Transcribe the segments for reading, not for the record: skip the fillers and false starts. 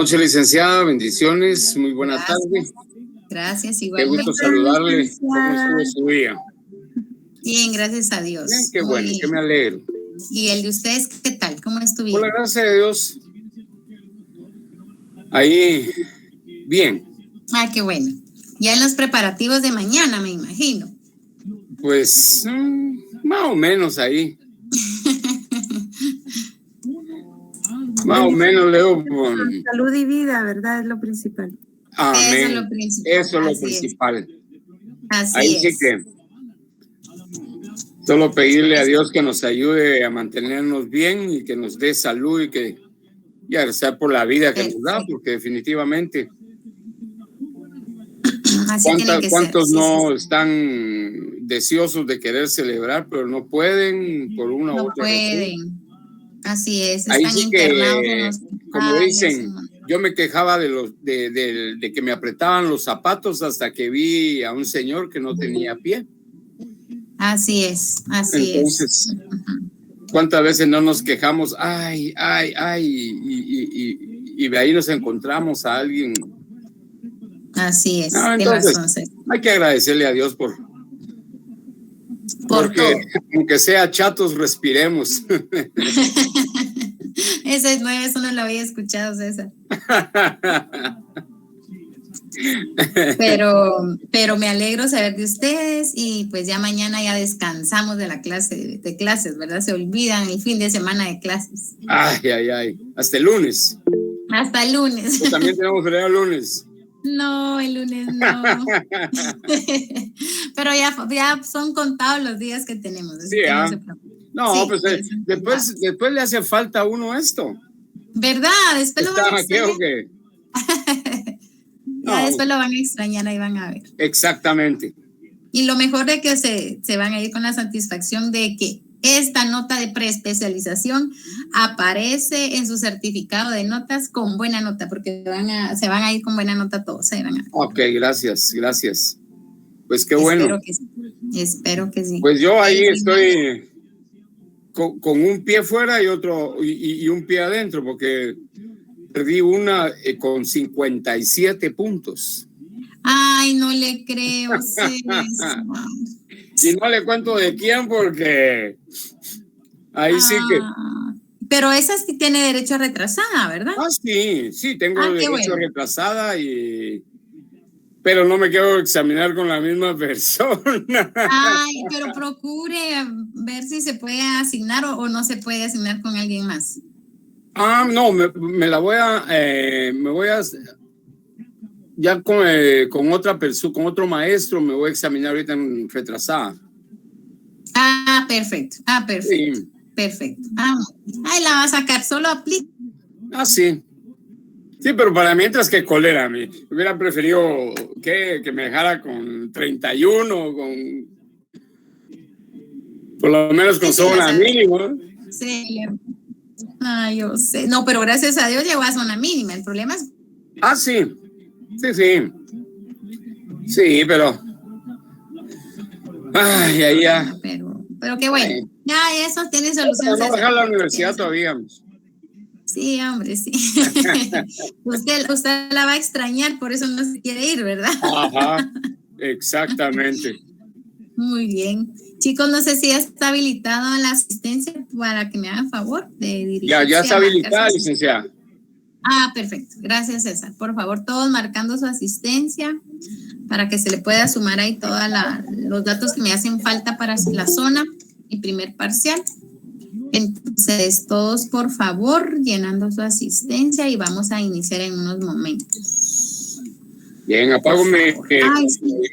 Noche, licenciada, bendiciones, muy buena tarde. Gracias, igualmente. Qué gusto saludarle. ¿Cómo estuvo su día? Bien, gracias a Dios. Bien, qué bueno, que me alegro. ¿Y el de ustedes qué tal? ¿Cómo estuvo? Por la gracia de Dios, ahí, bien. Ah, qué bueno. Ya en los preparativos de mañana, me imagino. Pues, más o menos ahí. Más o menos, Leo. Salud y vida, ¿verdad? Es lo principal. Amén. Eso es lo principal. Eso es lo principal. Así ahí es. Sí que solo pedirle a Dios que nos ayude a mantenernos bien y que nos dé salud y agradecer por la vida que nos da, porque definitivamente ¿cuántos no están deseosos de querer celebrar, pero no pueden por una u otra razón? Así es, ahí están sí que, como dicen, yo me quejaba de que me apretaban los zapatos hasta que vi a un señor que no tenía pie. Así es, Entonces, ¿cuántas veces no nos quejamos? Ay, y de ahí nos encontramos a alguien. Así es. Entonces, hay que agradecerle a Dios porque todo. Aunque sea chatos, respiremos. Esa es nueva, eso no lo había escuchado, César. Pero me alegro saber de ustedes y pues ya mañana ya descansamos de la clase de clases, ¿verdad? Se olvidan el fin de semana de clases. Ay. Hasta el lunes. Hasta el lunes. Pues también tenemos feriado el lunes. No, el lunes no. Pero ya son contados los días que tenemos. Así que no se preocupen. No, pues después le hace falta a uno esto. ¿Verdad? Después lo van a extrañar. Después lo van a extrañar, ahí van a ver. Exactamente. Y lo mejor de que se van a ir con la satisfacción de que esta nota de preespecialización aparece en su certificado de notas con buena nota, porque se van a ir con buena nota todos. Ok, gracias. Pues qué bueno. Espero que sí. Pues yo ahí estoy con un pie fuera y otro y un pie adentro, porque perdí una con 57 puntos. Ay, no le creo. Y no le cuento de quién porque ahí sí que... Pero esa sí tiene derecho a retrasada, ¿verdad? Sí, tengo derecho a retrasada pero no me quiero examinar con la misma persona. Ay, pero procure ver si se puede asignar o no se puede asignar con alguien más. No, me voy a ya con otra persona, con otro maestro, me voy a examinar ahorita en retrasada. Perfecto. Sí. Perfecto. Ahí la va a sacar, solo aplica. Sí. Sí, pero para mientras que cólera, me hubiera preferido que me dejara con 31, por lo menos con zona mínima. Sí. Yo sé. No, pero gracias a Dios llegó a zona mínima. El problema es... Sí. Sí, pero... ya. Pero qué bueno. Ya eso tiene solución. No dejar la universidad todavía. Sí, hombre, sí. usted la va a extrañar, por eso no se quiere ir, ¿verdad? Ajá, exactamente. Muy bien. Chicos, no sé si ya está habilitada la asistencia para que me hagan favor de dirigirse. Ya está habilitada, licenciada. Perfecto. Gracias, César. Por favor, todos marcando su asistencia para que se le pueda sumar ahí todos los datos que me hacen falta para la zona y primer parcial. Entonces, todos por favor llenando su asistencia y vamos a iniciar en unos momentos. Bien, apago mi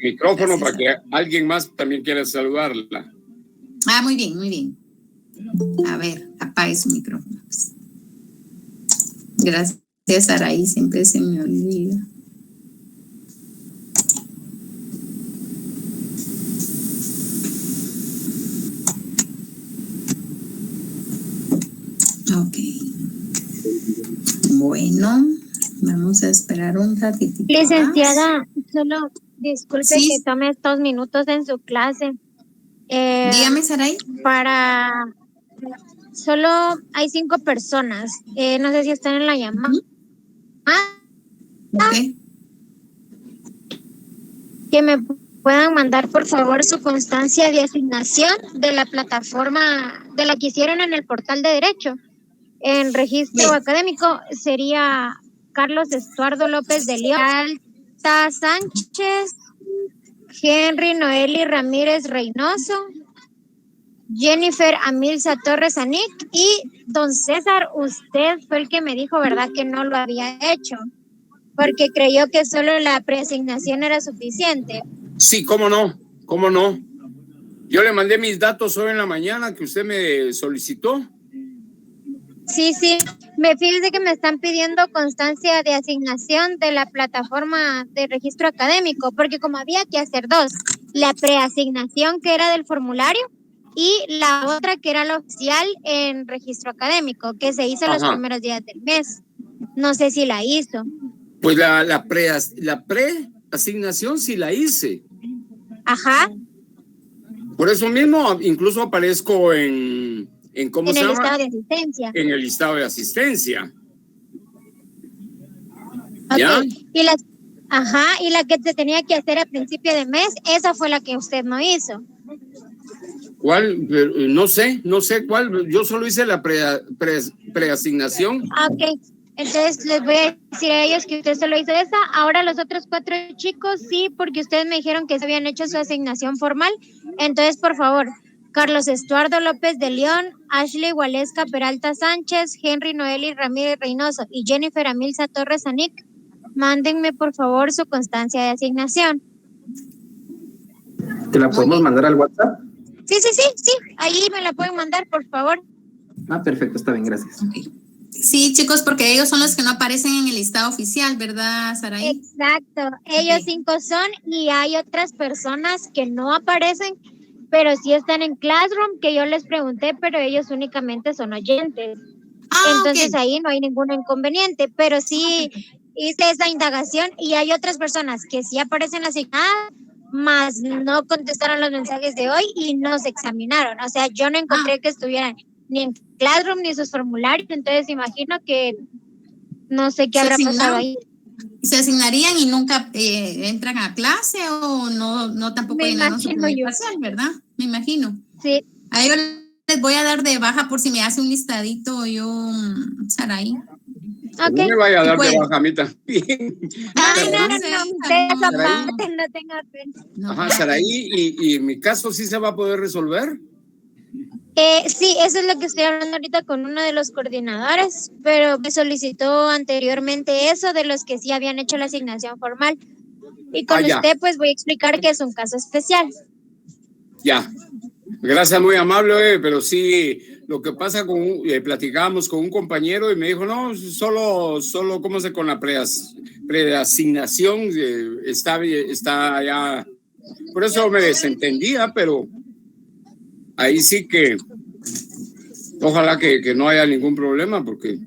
micrófono para que alguien más también quiera saludarla. Muy bien. A ver, apague su micrófono. Gracias, Saraí, siempre se me olvida. Ok. Bueno, vamos a esperar un ratito. Licenciada, solo disculpe que tome estos minutos en su clase. Dígame, Saraí. Solo hay 5 personas. No sé si están en la llamada. Ok. Que me puedan mandar por favor su constancia de asignación de la plataforma, de la que hicieron en el portal de Derecho. En registro académico sería Carlos Estuardo López de León, Alta Sánchez, Henry Noeli Ramírez Reynoso, Jennifer Amilza Torres Anic y don César, usted fue el que me dijo, ¿verdad?, que no lo había hecho, porque creyó que solo la preasignación era suficiente. Sí, cómo no, cómo no. Yo le mandé mis datos hoy en la mañana que usted me solicitó. Sí, fíjense que me están pidiendo constancia de asignación de la plataforma de registro académico, porque como había que hacer dos, la preasignación que era del formulario y la otra que era la oficial en registro académico, que se hizo los primeros días del mes. No sé si la hizo. Pues la preasignación sí la hice. Ajá. Por eso mismo incluso aparezco en ¿cómo se llama? En el listado de asistencia. En el listado de asistencia. Okay. ¿Ya? Y la que se tenía que hacer a principio de mes, esa fue la que usted no hizo. ¿Cuál? No sé cuál. Yo solo hice la preasignación. Ok. Entonces les voy a decir a ellos que usted solo hizo esa. Ahora los otros 4 chicos sí, porque ustedes me dijeron que se habían hecho su asignación formal. Entonces, por favor, Carlos Estuardo López de León, Ashley Waleska Peralta Sánchez, Henry Noeli Ramírez Reynoso y Jennifer Amilza Torres Anic, mándenme por favor su constancia de asignación. ¿Te la podemos mandar al WhatsApp? Sí. Ahí me la pueden mandar, por favor. Perfecto, está bien, gracias. Okay. Sí, chicos, porque ellos son los que no aparecen en el listado oficial, ¿verdad, Saraí? Exacto, ellos 5 son y hay otras personas que no aparecen, pero sí están en Classroom, que yo les pregunté, pero ellos únicamente son oyentes. Entonces ahí no hay ningún inconveniente, pero sí hice esa indagación y hay otras personas que sí aparecen asignadas, más no contestaron los mensajes de hoy y no se examinaron. O sea, yo no encontré que estuvieran ni en Classroom ni sus formularios, entonces imagino que no sé qué habrá pasado ahí. ¿Se asignarían y nunca entran a clase o no tampoco llenaron su primer parcial, verdad? Me imagino. Sí. A ellos les voy a dar de baja por si me hace un listadito yo, Saraí. Okay. No me vaya a dar de baja a mí también. No tenga pena. Ajá, Saraí, ¿y en mi caso sí se va a poder resolver? Sí, eso es lo que estoy hablando ahorita con uno de los coordinadores, pero me solicitó anteriormente eso de los que sí habían hecho la asignación formal. Y con usted pues voy a explicar que es un caso especial. Ya, gracias, muy amable, pero sí, lo que pasa platicábamos con un compañero y me dijo, no, solo ¿cómo se con la preasignación? Está ya, por eso me desentendía, pero ahí sí que ojalá que no haya ningún problema, porque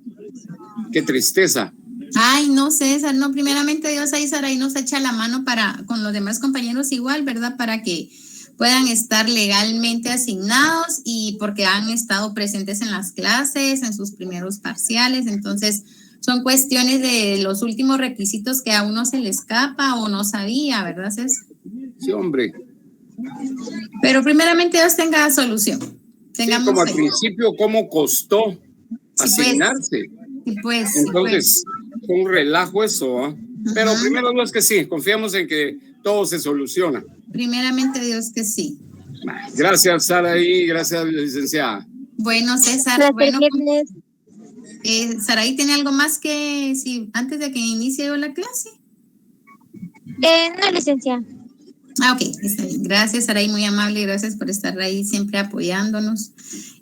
qué tristeza. Ay, no, César, no, primeramente Dios ahí, Saraí nos echa la mano con los demás compañeros igual, ¿verdad? Para que puedan estar legalmente asignados y porque han estado presentes en las clases, en sus primeros parciales, entonces son cuestiones de los últimos requisitos que a uno se le escapa o no sabía, ¿verdad, César? Sí, hombre. Pero primeramente Dios tenga solución. Sí, como al principio, ¿cómo costó asignarse? Sí, pues. Entonces, fue un relajo eso, ¿eh? Pero primero Dios que sí, confiamos en que todo se soluciona. Primeramente Dios que sí. Gracias, Saraí, gracias, licenciada. Bueno, César, Saraí, ¿tiene algo más que decir antes de que inicie la clase? No, licenciada. Ok, está bien. Gracias, Saraí, muy amable, gracias por estar ahí siempre apoyándonos.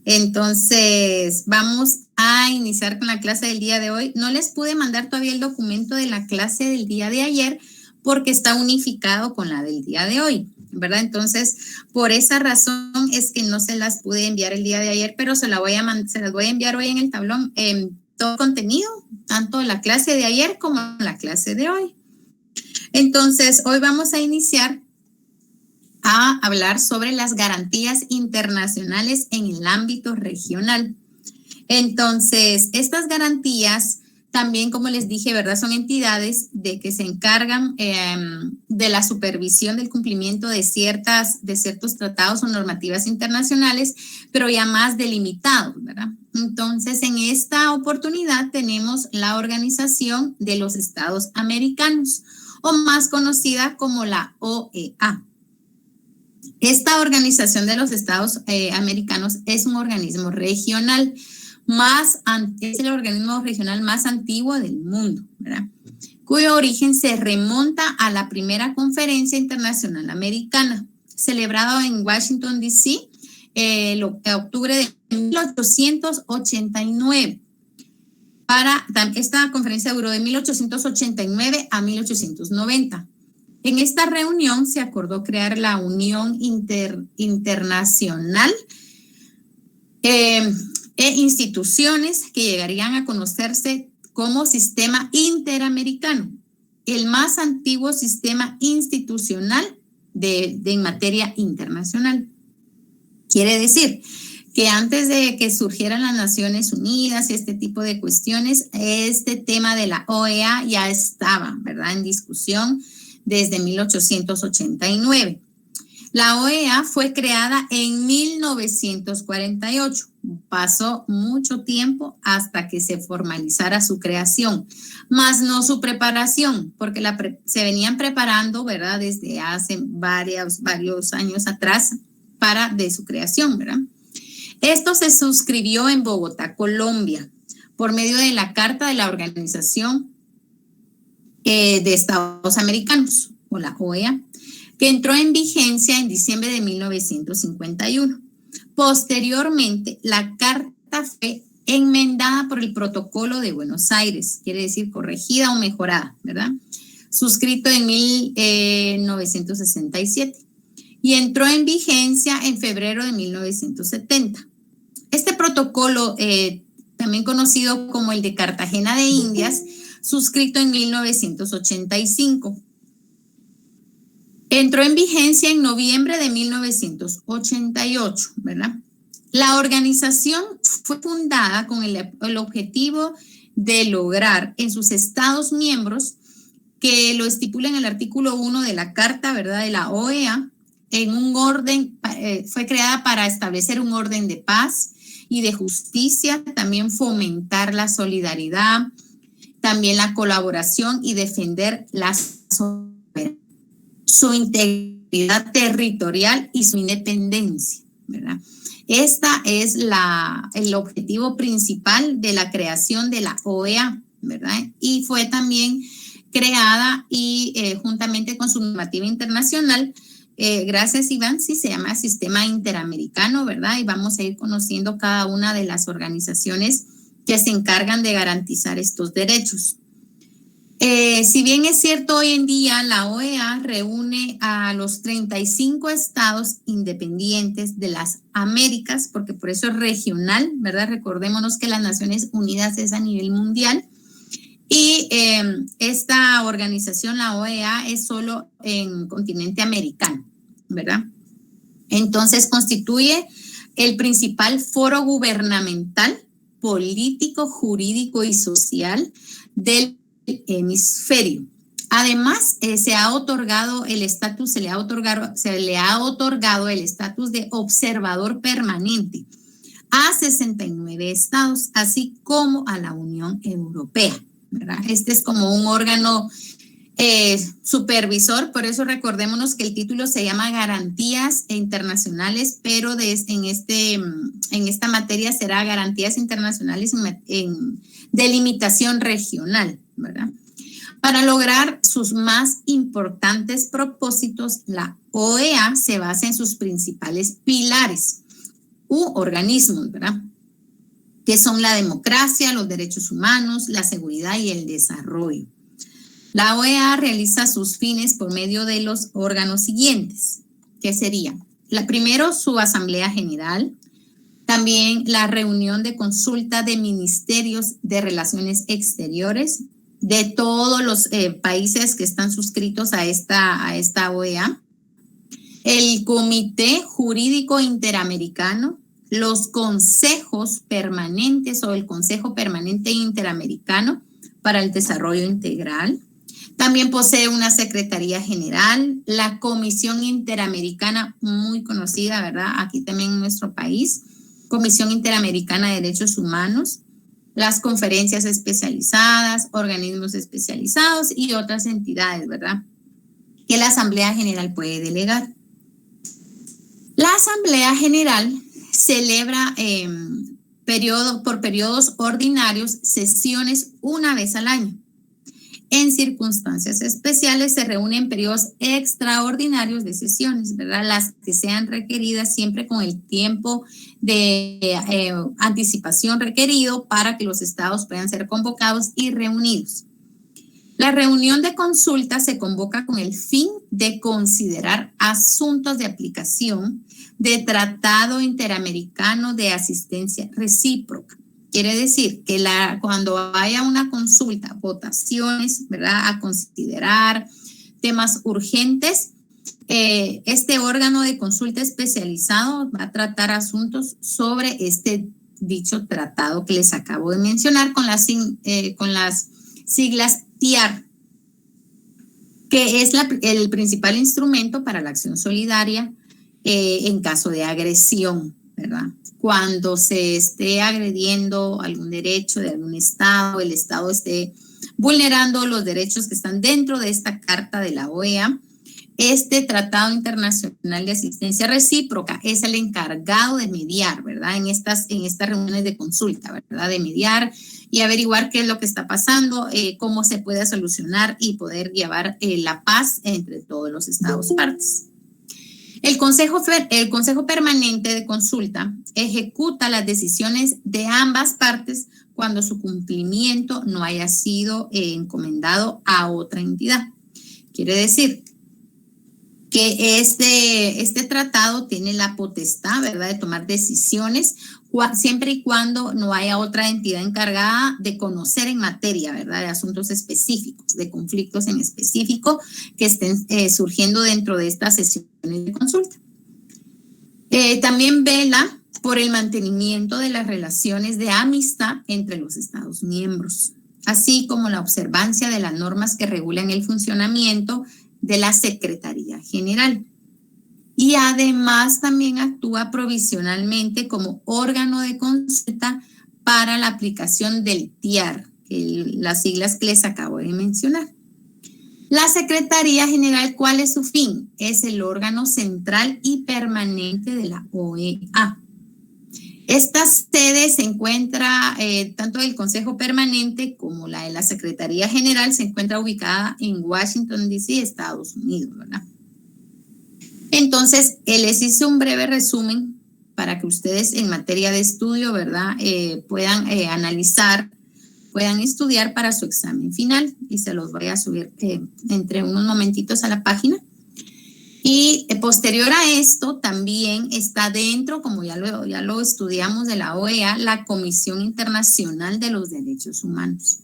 Entonces, vamos a iniciar con la clase del día de hoy. No les pude mandar todavía el documento de la clase del día de ayer porque está unificado con la del día de hoy, ¿verdad? Entonces, por esa razón es que no se las pude enviar el día de ayer, pero se las voy a enviar hoy en el tablón, todo contenido, tanto la clase de ayer como la clase de hoy. Entonces, hoy vamos a iniciar a hablar sobre las garantías internacionales en el ámbito regional. Entonces, estas garantías También, como les dije, ¿verdad? Son entidades que se encargan de la supervisión del cumplimiento de ciertos tratados o normativas internacionales, pero ya más delimitados, ¿verdad? Entonces, en esta oportunidad tenemos la Organización de los Estados Americanos, o más conocida como la OEA. Esta Organización de los Estados Americanos es un organismo regional, es el organismo regional más antiguo del mundo, ¿verdad? Cuyo origen se remonta a la primera Conferencia Internacional Americana, celebrada en Washington, D.C., octubre de 1889. Esta conferencia duró de 1889 a 1890. En esta reunión se acordó crear la Unión Internacional e instituciones que llegarían a conocerse como Sistema Interamericano, el más antiguo sistema institucional en materia internacional. Quiere decir que antes de que surgieran las Naciones Unidas y este tipo de cuestiones, este tema de la OEA ya estaba, ¿verdad?, en discusión desde 1889. La OEA fue creada en 1948. Pasó mucho tiempo hasta que se formalizara su creación, más no su preparación, porque se venían preparando, ¿verdad?, desde hace varios años atrás de su creación, ¿verdad? Esto se suscribió en Bogotá, Colombia, por medio de la Carta de la Organización de Estados Americanos, o la OEA, que entró en vigencia en diciembre de 1951. Posteriormente, la Carta fue enmendada por el Protocolo de Buenos Aires, quiere decir corregida o mejorada, ¿verdad? Suscrito en 1967 y entró en vigencia en febrero de 1970. Este protocolo, también conocido como el de Cartagena de Indias, suscrito en 1985. Entró en vigencia en noviembre de 1988, ¿verdad? La organización fue fundada con el objetivo de lograr en sus estados miembros, que lo estipula en el artículo 1 de la Carta, ¿verdad?, de la OEA, en un orden, fue creada para establecer un orden de paz y de justicia, también fomentar la solidaridad, también la colaboración y defender su integridad territorial y su independencia, ¿verdad? Esta es el objetivo principal de la creación de la OEA, ¿verdad? Y fue también creada y juntamente con su normativa internacional, gracias Iván, sí, se llama Sistema Interamericano, ¿verdad? Y vamos a ir conociendo cada una de las organizaciones que se encargan de garantizar estos derechos. Si bien es cierto, hoy en día la OEA reúne a los 35 estados independientes de las Américas, porque por eso es regional, ¿verdad? Recordémonos que las Naciones Unidas es a nivel mundial y esta organización, la OEA, es solo en continente americano, ¿verdad? Entonces constituye el principal foro gubernamental, político, jurídico y social del hemisferio. Además, se le ha otorgado el estatus de observador permanente a 69 estados, así como a la Unión Europea, ¿verdad? Este es como un órgano supervisor, por eso recordémonos que el título se llama Garantías Internacionales, pero en esta materia será Garantías Internacionales en delimitación regional, ¿verdad? Para lograr sus más importantes propósitos, la OEA se basa en sus principales pilares u organismos, ¿verdad?, que son la democracia, los derechos humanos, la seguridad y el desarrollo. La OEA realiza sus fines por medio de los órganos siguientes, que serían, primero, su Asamblea General, también la reunión de consulta de ministerios de Relaciones Exteriores de todos los países que están suscritos a esta OEA, el Comité Jurídico Interamericano, los consejos permanentes o el Consejo Permanente Interamericano, para el Desarrollo Integral. También posee una Secretaría General, la Comisión Interamericana, muy conocida, ¿verdad? Aquí también en nuestro país, Comisión Interamericana de Derechos Humanos, las conferencias especializadas, organismos especializados y otras entidades, ¿verdad?, que la Asamblea General puede delegar. La Asamblea General celebra por periodos ordinarios sesiones una vez al año. En circunstancias especiales se reúnen periodos extraordinarios de sesiones, ¿verdad? Las que sean requeridas siempre con el tiempo de anticipación requerido para que los estados puedan ser convocados y reunidos. La reunión de consulta se convoca con el fin de considerar asuntos de aplicación de Tratado Interamericano de Asistencia Recíproca. Quiere decir que cuando haya una consulta, votaciones, ¿verdad?, a considerar temas urgentes, este órgano de consulta especializado va a tratar asuntos sobre este dicho tratado que les acabo de mencionar con las siglas TIAR, que es el principal instrumento para la acción solidaria en caso de agresión, ¿verdad? Cuando se esté agrediendo algún derecho de algún estado, el estado esté vulnerando los derechos que están dentro de esta carta de la OEA, este Tratado Internacional de Asistencia Recíproca es el encargado de mediar, ¿verdad? En estas reuniones de consulta, ¿verdad? De mediar y averiguar qué es lo que está pasando, cómo se puede solucionar y poder llevar la paz entre todos los estados partes. El Consejo Permanente de Consulta ejecuta las decisiones de ambas partes cuando su cumplimiento no haya sido encomendado a otra entidad. Quiere decir que este tratado tiene la potestad, ¿verdad?, de tomar decisiones siempre y cuando no haya otra entidad encargada de conocer en materia, ¿verdad?, de asuntos específicos, de conflictos en específico que estén surgiendo dentro de estas sesiones de consulta. También vela por el mantenimiento de las relaciones de amistad entre los Estados miembros, así como la observancia de las normas que regulan el funcionamiento de la Secretaría General. Y además también actúa provisionalmente como órgano de consulta para la aplicación del TIAR, las siglas que les acabo de mencionar. La Secretaría General, ¿cuál es su fin? Es el órgano central y permanente de la OEA. Esta sede se encuentra, tanto del Consejo Permanente como la de la Secretaría General, se encuentra ubicada en Washington, D.C., Estados Unidos, ¿verdad? Entonces, les hice un breve resumen para que ustedes en materia de estudio, ¿verdad?, puedan analizar, puedan estudiar para su examen final, y se los voy a subir entre unos momentitos a la página. Y posterior a esto también está dentro, como ya lo estudiamos, de la OEA, la Comisión Internacional de los Derechos Humanos.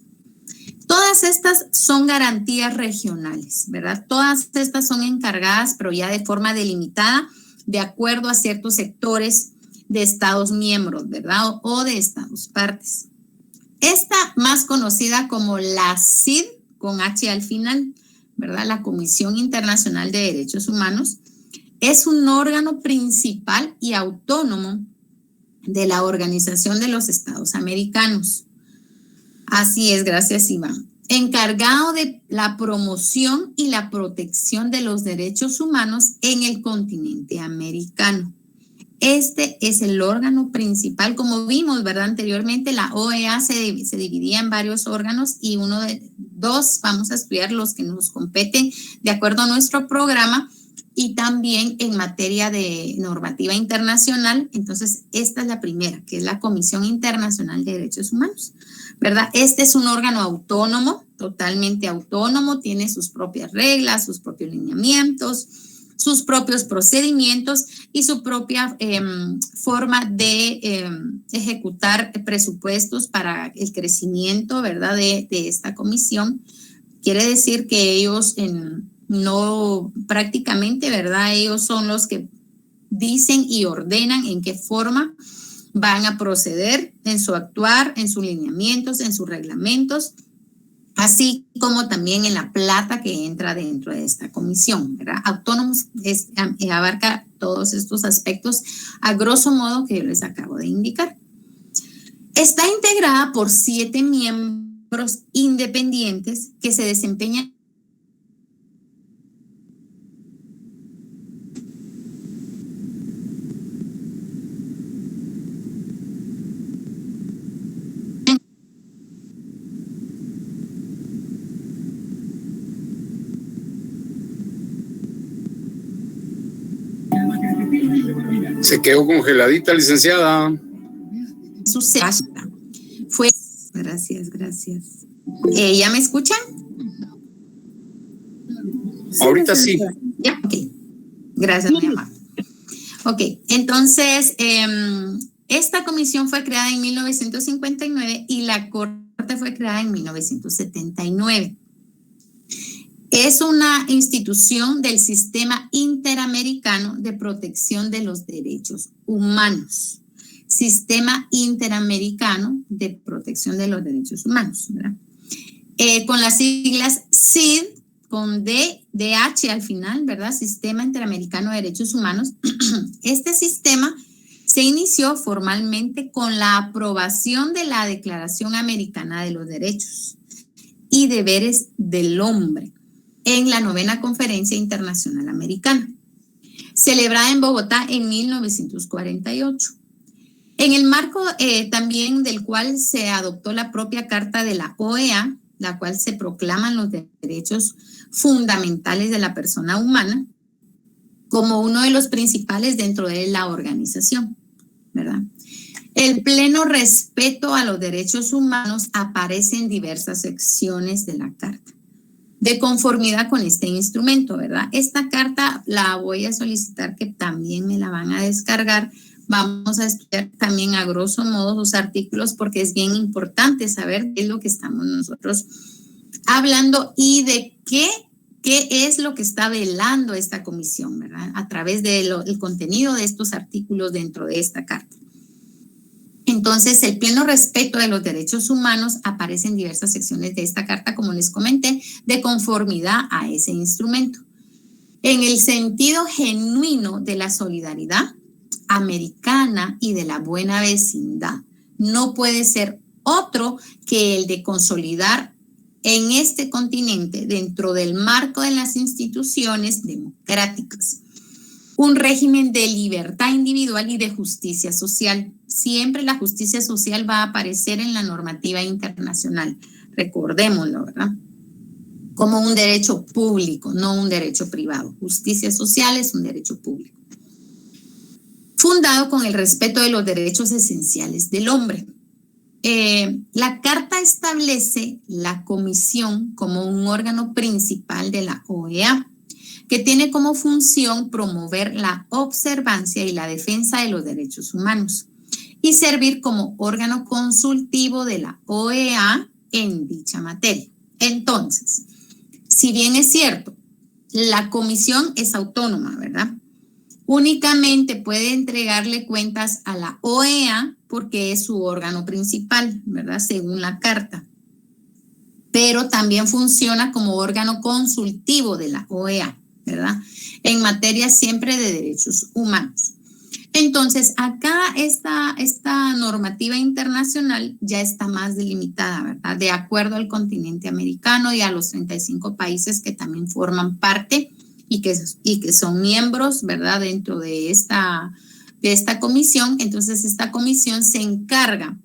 Todas estas son garantías regionales, ¿verdad? Todas estas son encargadas, pero ya de forma delimitada, de acuerdo a ciertos sectores de estados miembros, ¿verdad? O de estados partes. Esta más conocida como la CID, con H al final, ¿verdad?, la Comisión Internacional de Derechos Humanos, es un órgano principal y autónomo de la Organización de los Estados Americanos. Así es, gracias, Iván. Encargado de la promoción y la protección de los derechos humanos en el continente americano. Este es el órgano principal, como vimos, ¿verdad? Anteriormente la OEA se dividía en varios órganos y dos vamos a estudiar los que nos competen de acuerdo a nuestro programa y también en materia de normativa internacional. Entonces, esta es la primera, que es la Comisión Internacional de Derechos Humanos, ¿verdad? Este es un órgano autónomo, totalmente autónomo, tiene sus propias reglas, sus propios lineamientos, sus propios procedimientos y su propia forma de ejecutar presupuestos para el crecimiento, ¿verdad?, de esta comisión. Quiere decir que ellos no prácticamente, ¿verdad?, ellos son los que dicen y ordenan en qué forma van a proceder en su actuar, en sus lineamientos, en sus reglamentos así como también en la plata que entra dentro de esta comisión, ¿verdad? Autónomos abarca todos estos aspectos a grosso modo que yo les acabo de indicar. Está integrada por 7 miembros independientes que se desempeñan Se quedó congeladita, licenciada. Fue. Gracias. ¿Ya me escuchan? Ahorita sí. Ya, ok. Gracias, mi amor. Ok, entonces, esta comisión fue creada en 1959 y la Corte fue creada en 1979. Es una institución del Sistema Interamericano de Protección de los Derechos Humanos. Sistema Interamericano de Protección de los Derechos Humanos, ¿verdad? Con las siglas SID, con DH al final, ¿verdad? Sistema Interamericano de Derechos Humanos. Este sistema se inició formalmente con la aprobación de la Declaración Americana de los Derechos y Deberes del Hombre en la 9ª Conferencia Internacional Americana, celebrada en Bogotá en 1948. En el marco también del cual se adoptó la propia Carta de la OEA, la cual se proclaman los derechos fundamentales de la persona humana como uno de los principales dentro de la organización, ¿verdad? El pleno respeto a los derechos humanos aparece en diversas secciones de la Carta, de conformidad con este instrumento, ¿verdad? Esta carta la voy a solicitar que también me la van a descargar. Vamos a estudiar también a grosso modo los artículos porque es bien importante saber qué es lo que estamos nosotros hablando y de qué es lo que está velando esta comisión, ¿verdad? A través del contenido de estos artículos dentro de esta carta. Entonces, el pleno respeto de los derechos humanos aparece en diversas secciones de esta carta, como les comenté, de conformidad a ese instrumento. En el sentido genuino de la solidaridad americana y de la buena vecindad, no puede ser otro que el de consolidar en este continente, dentro del marco de las instituciones democráticas, un régimen de libertad individual y de justicia social. Siempre la justicia social va a aparecer en la normativa internacional, recordémoslo, ¿verdad? Como un derecho público, no un derecho privado. Justicia social es un derecho público. Fundado con el respeto de los derechos esenciales del hombre. La Carta establece la Comisión como un órgano principal de la OEA, que tiene como función promover la observancia y la defensa de los derechos humanos y servir como órgano consultivo de la OEA en dicha materia. Entonces, si bien es cierto, la comisión es autónoma, ¿verdad? Únicamente puede entregarle cuentas a la OEA porque es su órgano principal, ¿verdad? Según la Carta. Pero también funciona como órgano consultivo de la OEA, ¿verdad? En materia siempre de derechos humanos. Entonces, acá esta normativa internacional ya está más delimitada, ¿verdad? De acuerdo al continente americano y a los 35 países que también forman parte y que son miembros, ¿verdad? Dentro de esta comisión. Entonces, esta comisión se encarga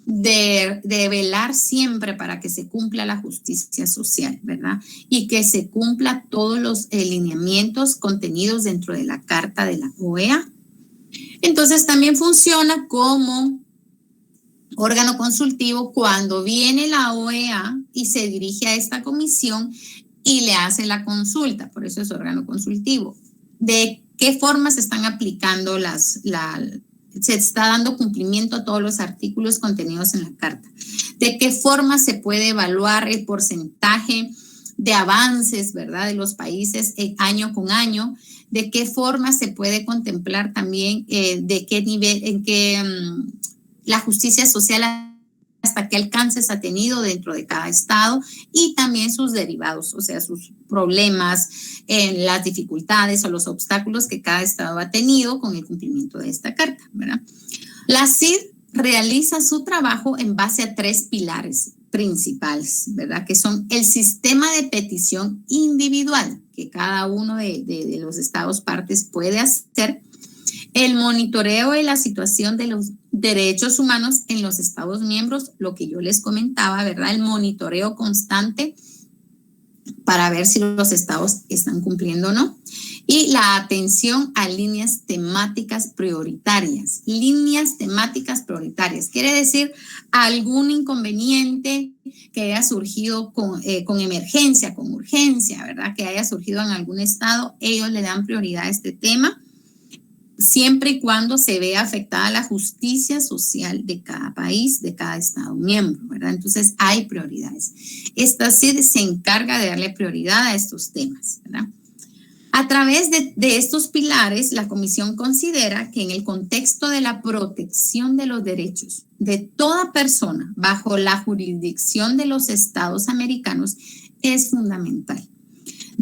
de velar siempre para que se cumpla la justicia social, ¿verdad? Y que se cumpla todos los lineamientos contenidos dentro de la Carta de la OEA. Entonces también funciona como órgano consultivo cuando viene la OEA y se dirige a esta comisión y le hace la consulta, por eso es órgano consultivo. ¿De qué forma se están aplicando se está dando cumplimiento a todos los artículos contenidos en la Carta? ¿De qué forma se puede evaluar el porcentaje de avances, ¿verdad?, de los países año con año? ¿De qué forma se puede contemplar también de qué nivel, en qué la justicia social hasta qué alcances ha tenido dentro de cada estado y también sus derivados, o sea, sus problemas, las dificultades o los obstáculos que cada estado ha tenido con el cumplimiento de esta carta, ¿verdad? La CID realiza su trabajo en base a 3 pilares principales, ¿verdad? Que son el sistema de petición individual que cada uno de los estados partes puede hacer, el monitoreo de la situación de los derechos humanos en los estados miembros, lo que yo les comentaba, ¿verdad? El monitoreo constante para ver si los estados están cumpliendo o no. Y la atención a líneas temáticas prioritarias. Líneas temáticas prioritarias. Quiere decir algún inconveniente que haya surgido con emergencia, con urgencia, ¿verdad? Que haya surgido en algún estado, ellos le dan prioridad a este tema, siempre y cuando se vea afectada la justicia social de cada país, de cada estado miembro, ¿verdad? Entonces hay prioridades. Esta sede se encarga de darle prioridad a estos temas, ¿verdad? A través de estos pilares, la Comisión considera que en el contexto de la protección de los derechos de toda persona bajo la jurisdicción de los estados americanos es fundamental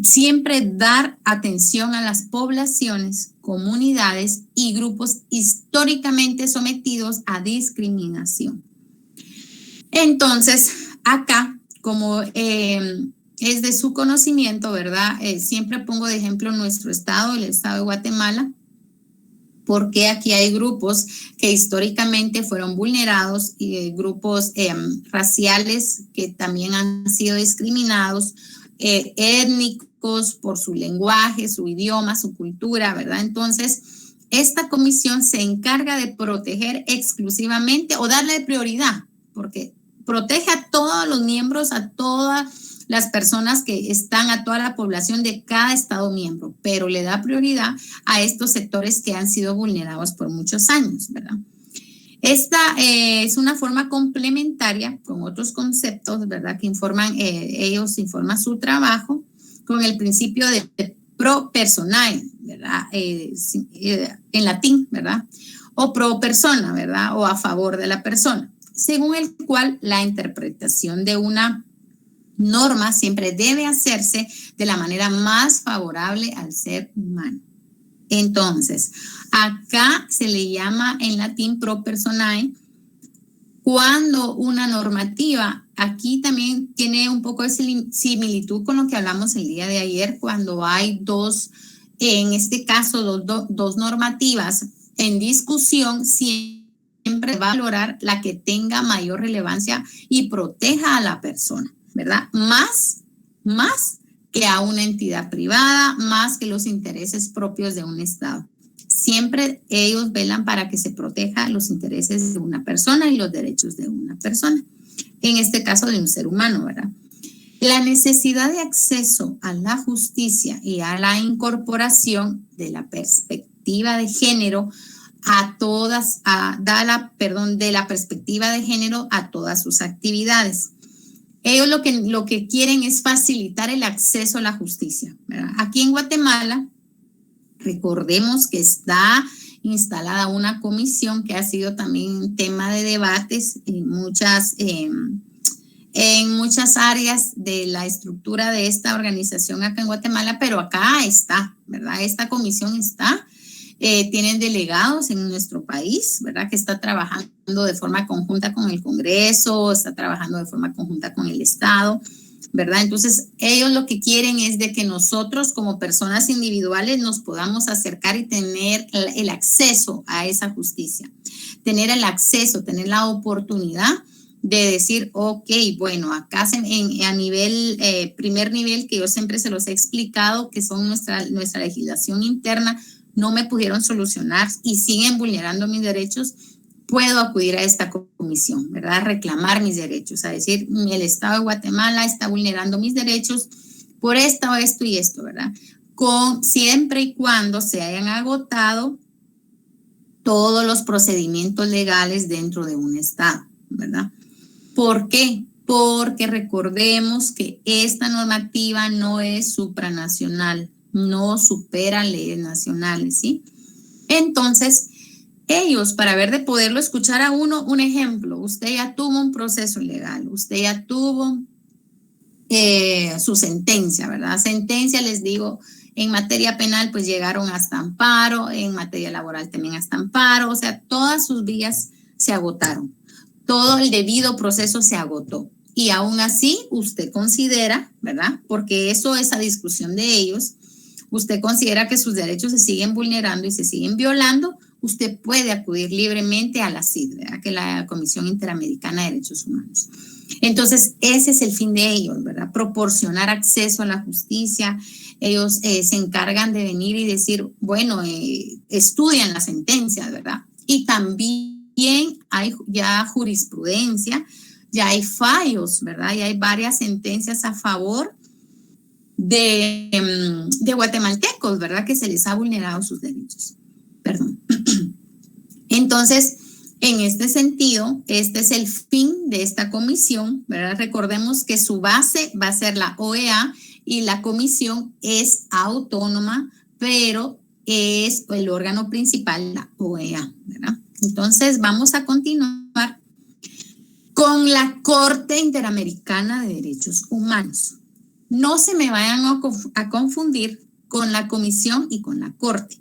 siempre dar atención a las poblaciones, comunidades y grupos históricamente sometidos a discriminación. Entonces, acá, como es de su conocimiento, ¿verdad? Siempre pongo de ejemplo nuestro estado, el estado de Guatemala, porque aquí hay grupos que históricamente fueron vulnerados y grupos raciales que también han sido discriminados, étnicos por su lenguaje, su idioma, su cultura, ¿verdad? Entonces, esta comisión se encarga de proteger exclusivamente o darle prioridad, porque protege a todos los miembros, a todas las personas que están, a toda la población de cada estado miembro, pero le da prioridad a estos sectores que han sido vulnerados por muchos años, ¿verdad? Esta es una forma complementaria con otros conceptos, ¿verdad? Que informan, ellos informan su trabajo con el principio de pro personae, ¿verdad? En latín, ¿verdad? O pro persona, ¿verdad? O a favor de la persona, según el cual la interpretación de una norma siempre debe hacerse de la manera más favorable al ser humano. Entonces, acá se le llama en latín pro personae cuando una normativa, aquí también tiene un poco de similitud con lo que hablamos el día de ayer, cuando hay dos, en este caso, dos normativas en discusión, siempre va a valorar la que tenga mayor relevancia y proteja a la persona, ¿verdad? Más que a una entidad privada, más que los intereses propios de un Estado. Siempre ellos velan para que se proteja los intereses de una persona y los derechos de una persona, en este caso de un ser humano, ¿verdad? La necesidad de acceso a la justicia y a la incorporación de la perspectiva de género de la perspectiva de género a todas sus actividades. Ellos lo que quieren es facilitar el acceso a la justicia, ¿verdad? Aquí en Guatemala, recordemos que está instalada una comisión que ha sido también tema de debates en muchas áreas de la estructura de esta organización acá en Guatemala, pero acá está, ¿verdad? Esta comisión está. Tienen delegados en nuestro país, ¿verdad? Que está trabajando de forma conjunta con el Congreso, está trabajando de forma conjunta con el Estado, ¿verdad? Entonces, ellos lo que quieren es de que nosotros como personas individuales nos podamos acercar y tener el acceso a esa justicia, tener el acceso, tener la oportunidad de decir, ok, bueno, acá a nivel, primer nivel, que yo siempre se los he explicado, que son nuestra legislación interna, no me pudieron solucionar y siguen vulnerando mis derechos, puedo acudir a esta comisión, ¿verdad? Reclamar mis derechos, a decir, el Estado de Guatemala está vulnerando mis derechos por esto, esto y esto, ¿verdad? Siempre y cuando se hayan agotado todos los procedimientos legales dentro de un Estado, ¿verdad? ¿Por qué? Porque recordemos que esta normativa no es supranacional, no supera leyes nacionales, ¿sí? Entonces, ellos, para ver de poderlo escuchar a uno, un ejemplo, usted ya tuvo un proceso legal, usted ya tuvo su sentencia, ¿verdad? Sentencia, les digo, en materia penal, pues llegaron hasta amparo, en materia laboral también hasta amparo, o sea, todas sus vías se agotaron, todo el debido proceso se agotó. Y aún así, usted considera, ¿verdad? Porque eso es a discusión de ellos, usted considera que sus derechos se siguen vulnerando y se siguen violando, usted puede acudir libremente a la CID, ¿verdad? Que es la Comisión Interamericana de Derechos Humanos. Entonces, ese es el fin de ellos, ¿verdad? Proporcionar acceso a la justicia. Ellos se encargan de venir y decir, bueno, estudian la sentencia, ¿verdad? Y también hay ya jurisprudencia, ya hay fallos, ¿verdad? Ya hay varias sentencias a favor de guatemaltecos, ¿verdad? Que se les ha vulnerado sus derechos. Perdón. Entonces, en este sentido, este es el fin de esta comisión, ¿verdad? Recordemos que su base va a ser la OEA y la comisión es autónoma, pero es el órgano principal, la OEA, ¿verdad? Entonces, vamos a continuar con la Corte Interamericana de Derechos Humanos. No se me vayan a confundir con la comisión y con la Corte.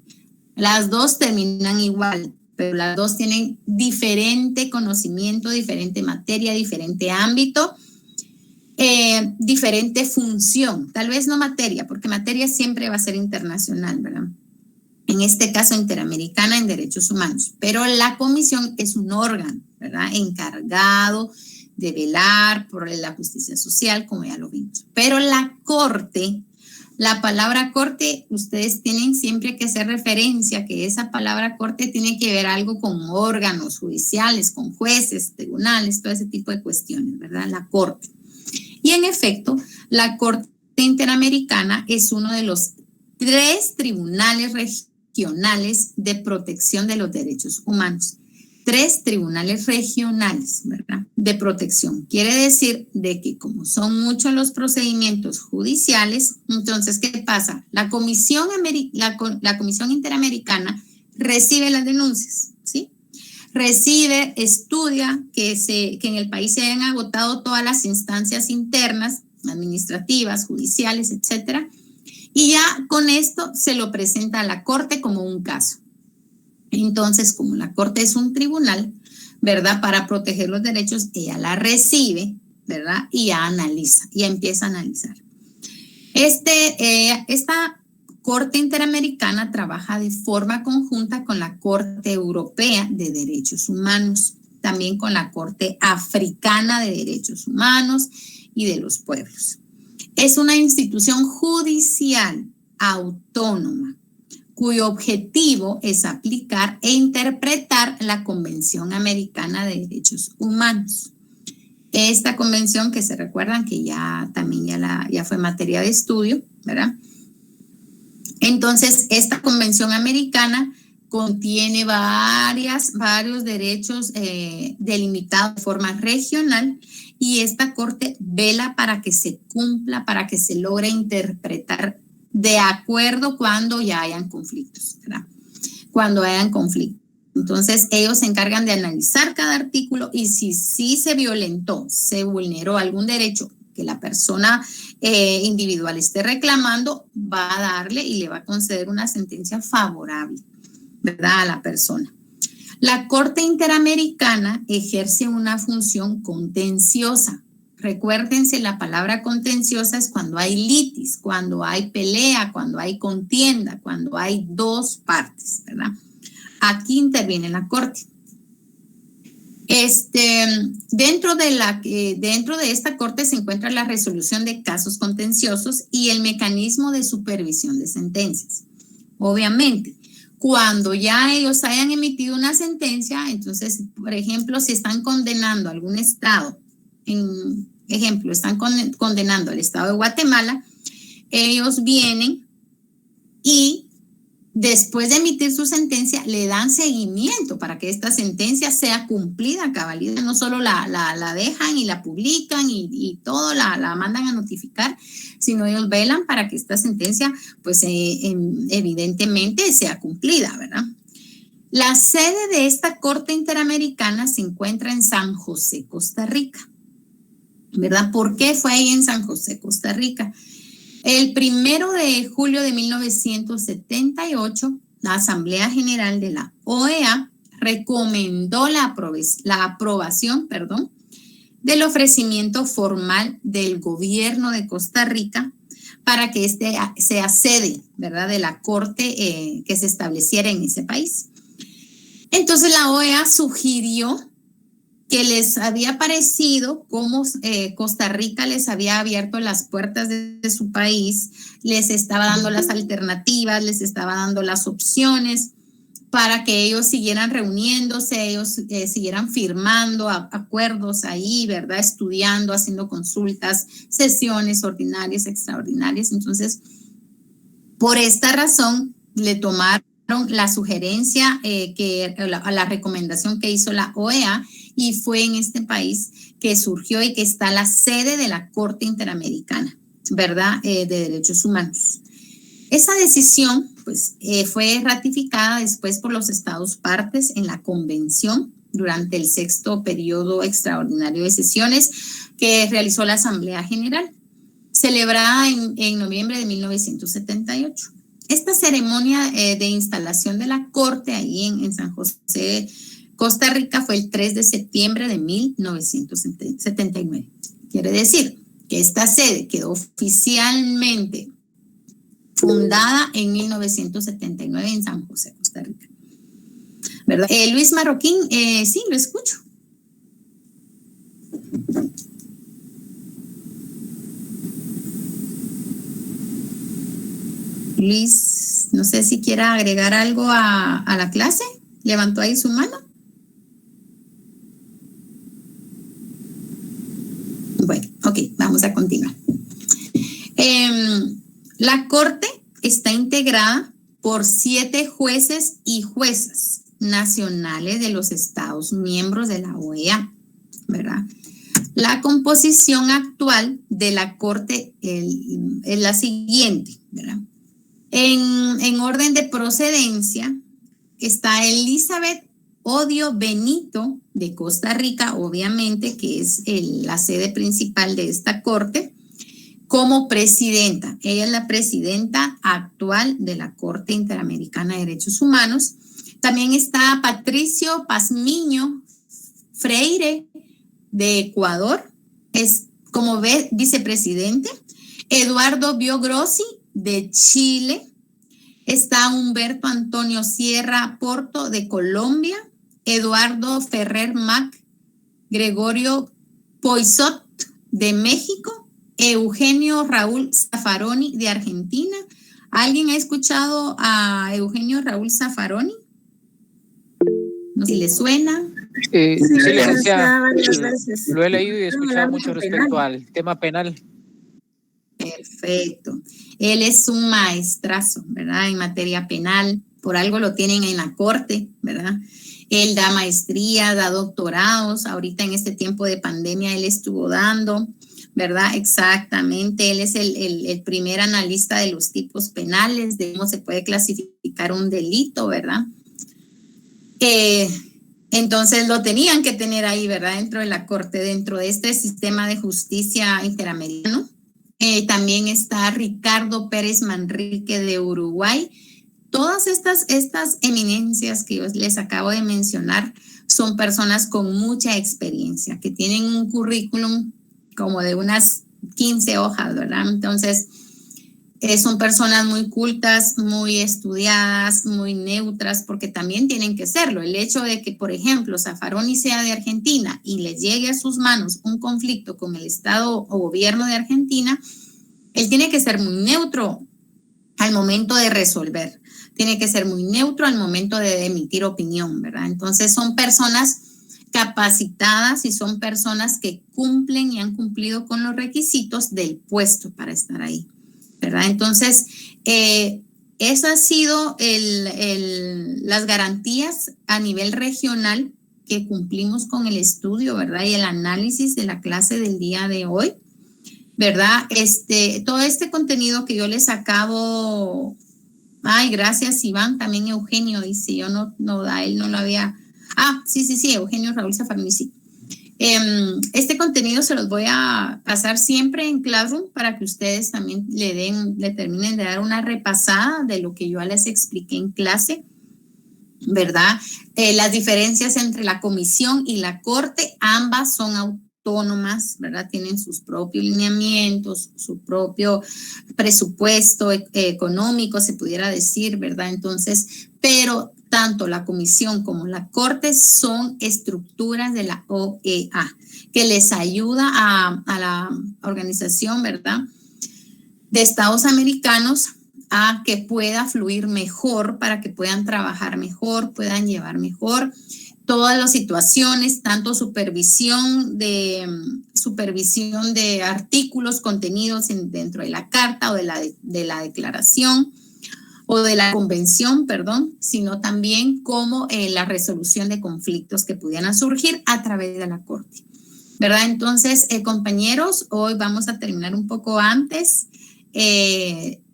Las dos terminan igual, pero las dos tienen diferente conocimiento, diferente materia, diferente ámbito, diferente función. Tal vez no materia, porque materia siempre va a ser internacional, ¿verdad? En este caso, Interamericana en Derechos Humanos. Pero la comisión es un órgano, ¿verdad? Encargado de velar por la justicia social, como ya lo vimos. Pero la Corte, la palabra corte, ustedes tienen siempre que hacer referencia que esa palabra corte tiene que ver algo con órganos judiciales, con jueces, tribunales, todo ese tipo de cuestiones, ¿verdad? La corte. Y en efecto, la Corte Interamericana es uno de los 3 tribunales regionales de protección de los derechos humanos. 3 tribunales regionales, ¿verdad? De protección. Quiere decir de que como son muchos los procedimientos judiciales, entonces, ¿qué pasa? La Comisión Interamericana recibe las denuncias, ¿sí? Recibe, estudia que en el país se hayan agotado todas las instancias internas, administrativas, judiciales, etcétera, y ya con esto se lo presenta a la Corte como un caso. Entonces, como la Corte es un tribunal, ¿verdad? Para proteger los derechos, ella la recibe, ¿verdad? Y ya analiza, ya empieza a analizar. Esta Corte Interamericana trabaja de forma conjunta con la Corte Europea de Derechos Humanos, también con la Corte Africana de Derechos Humanos y de los Pueblos. Es una institución judicial autónoma, cuyo objetivo es aplicar e interpretar la Convención Americana de Derechos Humanos. Esta convención que se recuerdan que ya fue materia de estudio, ¿verdad? Entonces, esta Convención Americana contiene varios derechos delimitados de forma regional y esta Corte vela para que se cumpla, para que se logre interpretar de acuerdo cuando ya hayan conflictos, ¿verdad? Cuando hayan conflictos. Entonces, ellos se encargan de analizar cada artículo y si se violentó, se vulneró algún derecho que la persona individual esté reclamando, va a darle y le va a conceder una sentencia favorable, ¿verdad? A la persona. La Corte Interamericana ejerce una función contenciosa. Recuérdense, la palabra contenciosa es cuando hay litis, cuando hay pelea, cuando hay contienda, cuando hay 2 partes, ¿verdad? Aquí interviene la Corte. Dentro de esta Corte se encuentra la resolución de casos contenciosos y el mecanismo de supervisión de sentencias. Obviamente, cuando ya ellos hayan emitido una sentencia, entonces, por ejemplo, si están condenando a algún estado, están condenando al estado de Guatemala, ellos vienen y después de emitir su sentencia le dan seguimiento para que esta sentencia sea cumplida a cabalidad. No solo la dejan y la publican y todo la mandan a notificar, sino ellos velan para que esta sentencia pues evidentemente sea cumplida, ¿verdad? La sede de esta Corte Interamericana se encuentra en San José, Costa Rica, ¿verdad? ¿Por qué fue ahí en San José, Costa Rica? El 1 de julio de 1978, la Asamblea General de la OEA recomendó la aprobación del ofrecimiento formal del gobierno de Costa Rica para que sea sede, ¿verdad?, de la corte que se estableciera en ese país. Entonces la OEA sugirió que les había parecido cómo Costa Rica les había abierto las puertas de su país, les estaba dando las alternativas, les estaba dando las opciones para que ellos siguieran reuniéndose, ellos siguieran firmando acuerdos ahí, ¿verdad? Estudiando, haciendo consultas, sesiones ordinarias, extraordinarias. Entonces, por esta razón, le tomaron la sugerencia, la recomendación que hizo la OEA, y fue en este país que surgió y que está la sede de la Corte Interamericana, ¿verdad?, de Derechos Humanos. Esa decisión, pues, fue ratificada después por los Estados partes en la convención durante el 6º periodo extraordinario de sesiones que realizó la Asamblea General, celebrada en noviembre de 1978. Esta ceremonia de instalación de la Corte ahí en San José, Costa Rica, fue el 3 de septiembre de 1979. Quiere decir que esta sede quedó oficialmente fundada en 1979 en San José, Costa Rica, ¿verdad? Luis Marroquín, sí, lo escucho. Luis, no sé si quiera agregar algo a la clase. ¿Levantó ahí su mano? Bueno, ok, vamos a continuar. La Corte está integrada por 7 jueces y juezas nacionales de los Estados miembros de la OEA, ¿verdad? La composición actual de la Corte es la siguiente, ¿verdad? En orden de procedencia está Elizabeth Odio Benito de Costa Rica, obviamente, que es la sede principal de esta Corte, como presidenta. Ella es la presidenta actual de la Corte Interamericana de Derechos Humanos. También está Patricio Pazmiño Freire de Ecuador, es como vicepresidente. Eduardo Biogrossi de Chile. Está Humberto Antonio Sierra Porto de Colombia. Eduardo Ferrer Mac, Gregorio Poisot de México. Eugenio Raúl Zaffaroni de Argentina. ¿Alguien ha escuchado a Eugenio Raúl Zaffaroni? No sé si le suena. Sí, licenciada, Gracias. lo he leído y he escuchado mucho respecto al tema penal. Perfecto. Él es un maestrazo, ¿verdad?, en materia penal. Por algo lo tienen en la Corte, ¿verdad? Él da maestría, da doctorados. Ahorita en este tiempo de pandemia él estuvo dando, ¿verdad? Exactamente. Él es el primer analista de los tipos penales, de cómo se puede clasificar un delito, ¿verdad? Entonces lo tenían que tener ahí, ¿verdad?, dentro de la Corte, dentro de este sistema de justicia interamericano. También está Ricardo Pérez Manrique de Uruguay. Todas estas eminencias que yo les acabo de mencionar son personas con mucha experiencia, que tienen un currículum como de unas 15 hojas, ¿verdad? Entonces, son personas muy cultas, muy estudiadas, muy neutras, porque también tienen que serlo. El hecho de que, por ejemplo, Zaffaroni sea de Argentina y le llegue a sus manos un conflicto con el Estado o gobierno de Argentina, él tiene que ser muy neutro al momento de resolver. Tiene que ser muy neutro al momento de emitir opinión, ¿verdad? Entonces, son personas capacitadas y son personas que cumplen y han cumplido con los requisitos del puesto para estar ahí, ¿verdad? Entonces, esas han sido las garantías a nivel regional que cumplimos con el estudio, ¿verdad? Y el análisis de la clase del día de hoy, ¿verdad? Todo este contenido que yo les acabo Ay, gracias, Iván. También Eugenio dice, yo a él no lo había. Ah, sí, Eugenio Raúl Zafarni, sí. Este contenido se los voy a pasar siempre en Classroom para que ustedes también le terminen de dar una repasada de lo que yo les expliqué en clase, ¿verdad? Las diferencias entre la comisión y la corte, ambas son autónomas, ¿verdad? Tienen sus propios lineamientos, su propio presupuesto económico, se pudiera decir, ¿verdad? Entonces, pero tanto la comisión como la corte son estructuras de la OEA que les ayuda a la organización, ¿verdad?, de Estados Americanos a que pueda fluir mejor, para que puedan trabajar mejor, puedan llevar mejor todas las situaciones, tanto supervisión de artículos contenidos dentro de la carta o de la declaración, o de la convención, perdón, sino también como la resolución de conflictos que pudieran surgir a través de la corte, ¿verdad? Entonces, compañeros, hoy vamos a terminar un poco antes.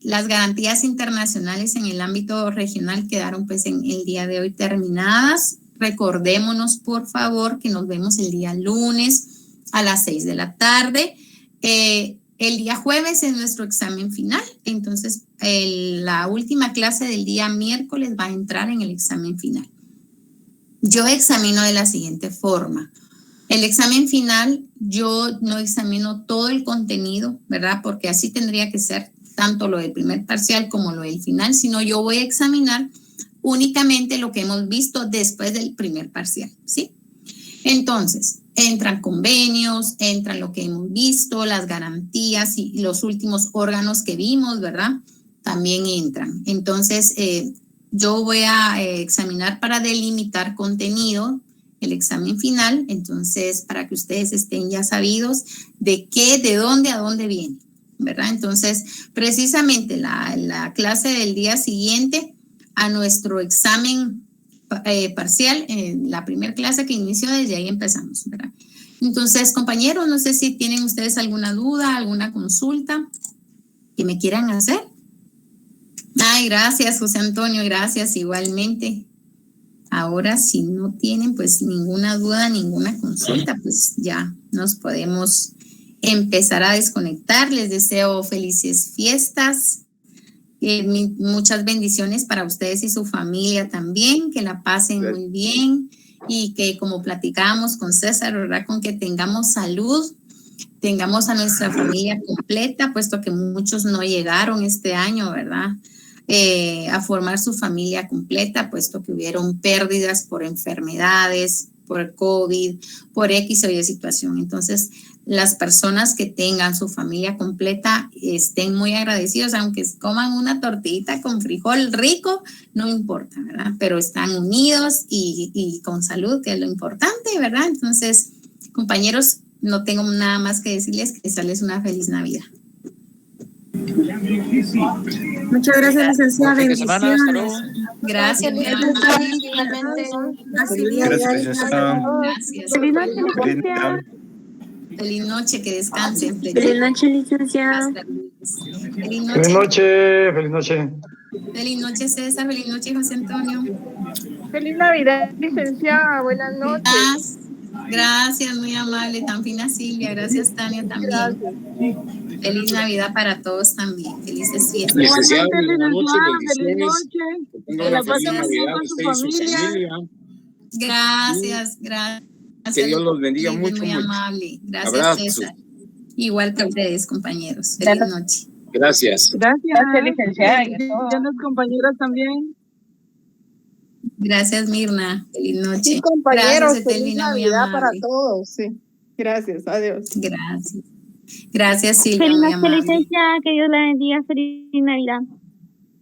Las garantías internacionales en el ámbito regional quedaron pues en el día de hoy terminadas. Recordémonos, por favor, que nos vemos el día lunes a las 6 de la tarde. El día jueves es nuestro examen final, entonces la última clase del día miércoles va a entrar en el examen final. Yo examino de la siguiente forma. El examen final, yo no examino todo el contenido, ¿verdad? Porque así tendría que ser tanto lo del primer parcial como lo del final, sino yo voy a examinar únicamente lo que hemos visto después del primer parcial, ¿sí? Entonces, entran convenios, entran lo que hemos visto, las garantías y los últimos órganos que vimos, ¿verdad? También entran. Entonces, yo voy a examinar para delimitar contenido el examen final, entonces, para que ustedes estén ya sabidos de qué, de dónde, a dónde viene, ¿verdad? Entonces, precisamente la clase del día siguiente a nuestro examen parcial, la primera clase que inició, desde ahí empezamos, ¿verdad? Entonces, compañeros, no sé si tienen ustedes alguna duda, alguna consulta que me quieran hacer. Ay, gracias, José Antonio, gracias igualmente. Ahora, si no tienen pues ninguna duda, ninguna consulta, pues ya nos podemos empezar a desconectar. Les deseo felices fiestas. Muchas bendiciones para ustedes y su familia también, que la pasen muy bien y que, como platicábamos con César, ¿verdad?, con que tengamos salud, tengamos a nuestra familia completa, puesto que muchos no llegaron este año, ¿verdad?, a formar su familia completa, puesto que hubieron pérdidas por enfermedades, por COVID, por X o Y situación. Entonces, las personas que tengan su familia completa estén muy agradecidos, aunque coman una tortillita con frijol rico, no importa, ¿verdad? Pero están unidos y con salud, que es lo importante, ¿verdad? Entonces, compañeros, no tengo nada más que decirles, que desearles una feliz Navidad. Muchas gracias, licenciada. Bendiciones. Gracias, Feliz noche, que descansen. Feliz noche, licenciada. Feliz noche. Feliz noche, César. Feliz noche, José Antonio. Feliz Navidad, licenciada. Buenas noches. Gracias, muy amable. Tan fina Silvia. Gracias, Tania, también. Gracias. Feliz Navidad para todos también. Felices fiestas. Licenciada, feliz noche. Que la pasen muy bien con su familia. Gracias. Que Dios los bendiga mucho. Muy amable. Gracias, Abrazo. César. Igual que ustedes, compañeros. Feliz noche. Gracias. Gracias, licenciada. Y a los compañeros también. Gracias, Mirna. Feliz noche. Sí, compañeros. Gracias, feliz Navidad para todos. Sí. Gracias. Adiós. Gracias, Silvia. Feliz muy noche, amable. licenciada. Que Dios la bendiga. Feliz Navidad.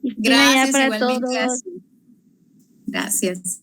Y feliz Gracias, Navidad para igualmente. todos. Gracias.